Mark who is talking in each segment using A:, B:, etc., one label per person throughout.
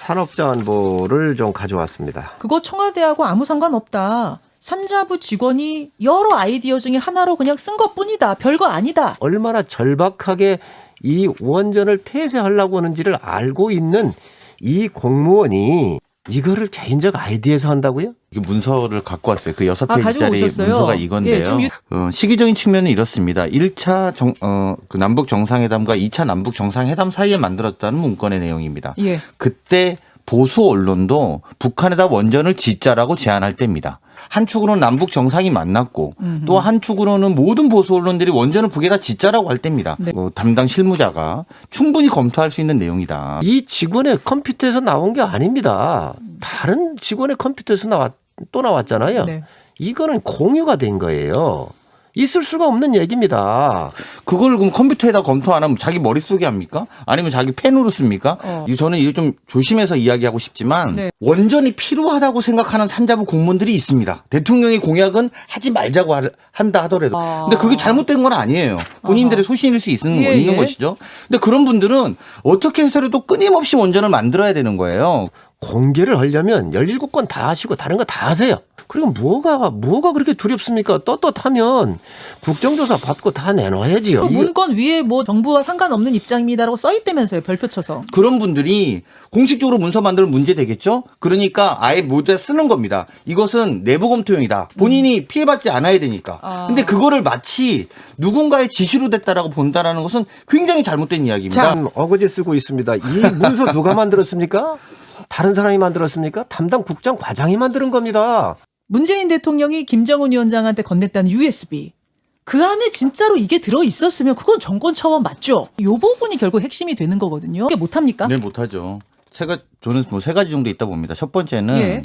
A: 산업자 안보를 좀 가져왔습니다.
B: 그거 청와대하고 아무 상관없다. 산자부 직원이 여러 아이디어 중에 하나로 그냥 쓴 것뿐이다. 별거 아니다.
A: 얼마나 절박하게 이 원전을 폐쇄하려고 하는지를 알고 있는 이 공무원이 이거를 개인적 아이디어에서 한다고요?
C: 이 문서를 갖고 왔어요. 그 6페이지짜리
B: 가지고 오셨어요?
C: 문서가 이건데요.
B: 예, 지금
C: 시기적인 측면은 이렇습니다. 1차 그 남북 정상회담과 2차 남북 정상회담 사이에 만들었다는 문건의 내용입니다.
B: 예.
C: 그때 보수 언론도 북한에다 원전을 짓자라고 제안할 때입니다. 한 축으로는 남북 정상이 만났고 또 한 축으로는 모든 보수 언론들이 원전을 북에다 짓자라고 할 때입니다.
B: 네.
C: 담당 실무자가 충분히 검토할 수 있는 내용이다.
A: 이 직원의 컴퓨터에서 나온 게 아닙니다. 다른 직원의 컴퓨터에서 또 나왔잖아요.
B: 네.
A: 이거는 공유가 된 거예요. 있을 수가 없는 얘기입니다.
C: 그걸 그럼 컴퓨터에다 검토 안 하면 자기 머릿속에 합니까? 아니면 자기 펜으로 씁니까? 저는 이거 좀 조심해서 이야기하고 싶지만
B: 네.
C: 원전이 필요하다고 생각하는 산자부 공무원들이 있습니다. 대통령의 공약은 하지 말자고 한다 하더라도. 근데 그게 잘못된 건 아니에요. 본인들의 소신일 수 있는 것이죠. 근데 그런 분들은 어떻게 해서라도 끊임없이 원전을 만들어야 되는 거예요.
A: 공개를 하려면 17건 다 하시고 다른 거 다 하세요. 그리고 뭐가 그렇게 두렵습니까? 떳떳하면 국정조사 받고 다 내놔야지요.
B: 그 문건 위에 뭐 정부와 상관없는 입장입니다라고 써 있다면서요. 별표 쳐서.
C: 그런 분들이 공식적으로 문서 만들면 문제 되겠죠? 그러니까 아예 모두 쓰는 겁니다. 이것은 내부 검토용이다. 본인이 피해받지 않아야 되니까. 근데 그거를 마치 누군가의 지시로 됐다라고 본다라는 것은 굉장히 잘못된 이야기입니다.
A: 참 어거지 쓰고 있습니다. 이 문서 누가 만들었습니까? 다른 사람이 만들었습니까? 담당 국장 과장이 만드는 겁니다.
B: 문재인 대통령이 김정은 위원장한테 건넸다는 USB. 그 안에 진짜로 이게 들어있었으면 그건 정권 차원 맞죠? 이 부분이 결국 핵심이 되는 거거든요. 이게 못합니까?
C: 네, 못하죠. 저는 뭐 3가지 정도 있다 봅니다. 첫 번째는
B: 예.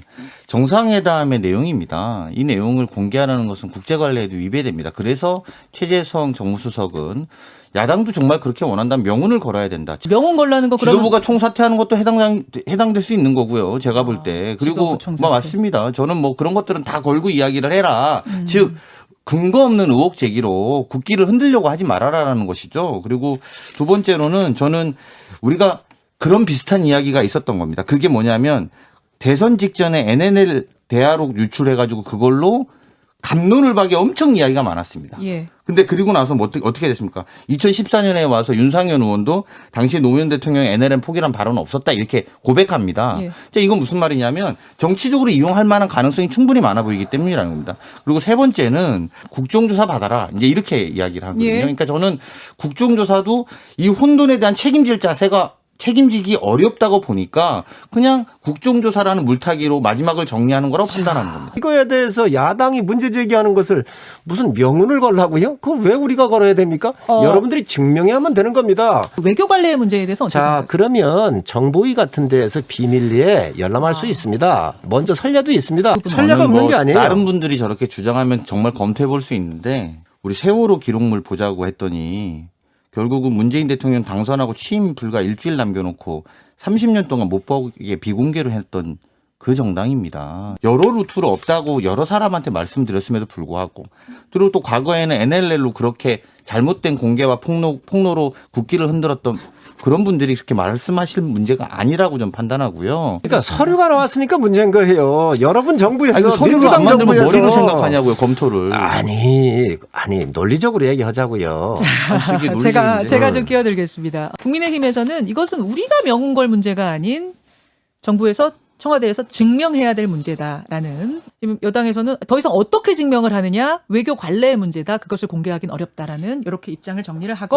C: 정상회담의 내용입니다. 이 내용을 공개하라는 것은 국제관례에도 위배됩니다. 그래서 최재성 정무수석은 야당도 정말 그렇게 원한다면 명운을 걸어야 된다.
B: 명운 걸라는 거 그러면
C: 지도부가 총사퇴하는 것도 해당될 수 있는 거고요. 제가 볼 때. 그리고
B: 지도부 총사퇴.
C: 맞습니다. 저는 뭐 그런 것들은 다 걸고 이야기를 해라. 즉 근거 없는 의혹 제기로 국기를 흔들려고 하지 말아라라는 것이죠. 그리고 두 번째로는 저는 우리가 그런 비슷한 이야기가 있었던 겁니다. 그게 뭐냐면 대선 직전에 NNL 대화록 유출해가지고 그걸로 갑론을박이 엄청 이야기가 많았습니다.
B: 예.
C: 근데 그리고 나서 뭐 어떻게 됐습니까? 2014년에 와서 윤상현 의원도 당시 노무현 대통령의 NLM 포기란 발언은 없었다 이렇게 고백합니다.
B: 예.
C: 이건 무슨 말이냐면 정치적으로 이용할 만한 가능성이 충분히 많아 보이기 때문이라는 겁니다. 그리고 세 번째는 국정조사 받아라 이제 이렇게 이야기를 하거든요.
B: 예.
C: 그러니까 저는 국정조사도 이 혼돈에 대한 책임질 자세가 책임지기 어렵다고 보니까 그냥 국정조사라는 물타기로 마지막을 정리하는 거라고 판단하는 겁니다.
A: 이거에 대해서 야당이 문제 제기하는 것을 무슨 명운을 걸라고요? 그걸 왜 우리가 걸어야 됩니까? 여러분들이 증명해야 하면 되는 겁니다.
B: 외교 관례 문제에 대해서 어떻게
A: 자,
B: 생각하세요?
A: 그러면 정보위 같은 데에서 비밀리에 열람할 수 있습니다. 먼저 선례도 있습니다. 선례가
C: 저는
A: 없는 게 아니에요.
C: 다른 분들이 저렇게 주장하면 정말 검토해 볼 수 있는데 우리 세월호 기록물 보자고 했더니 결국은 문재인 대통령 당선하고 취임 불과 일주일 남겨놓고 30년 동안 못 보게 비공개를 했던 그 정당입니다. 여러 루트로 없다고 여러 사람한테 말씀드렸음에도 불구하고 그리고 또 과거에는 NLL로 그렇게 잘못된 공개와 폭로로 국기를 흔들었던 그런 분들이 그렇게 말씀하실 문제가 아니라고 좀 판단하고요.
A: 그러니까 서류가 나왔으니까 문제인 거예요. 여러분 정부에서
C: 아니, 서류를 안 만들면 머리로 생각하냐고요, 검토를.
A: 아니 논리적으로 얘기하자고요.
B: 제가 좀 끼어들겠습니다. 국민의힘에서는 이것은 우리가 명운 걸 문제가 아닌 정부에서 청와대에서 증명해야 될 문제다라는, 여당에서는 더 이상 어떻게 증명을 하느냐, 외교 관례의 문제다, 그것을 공개하기는 어렵다라는 이렇게 입장을 정리를 하고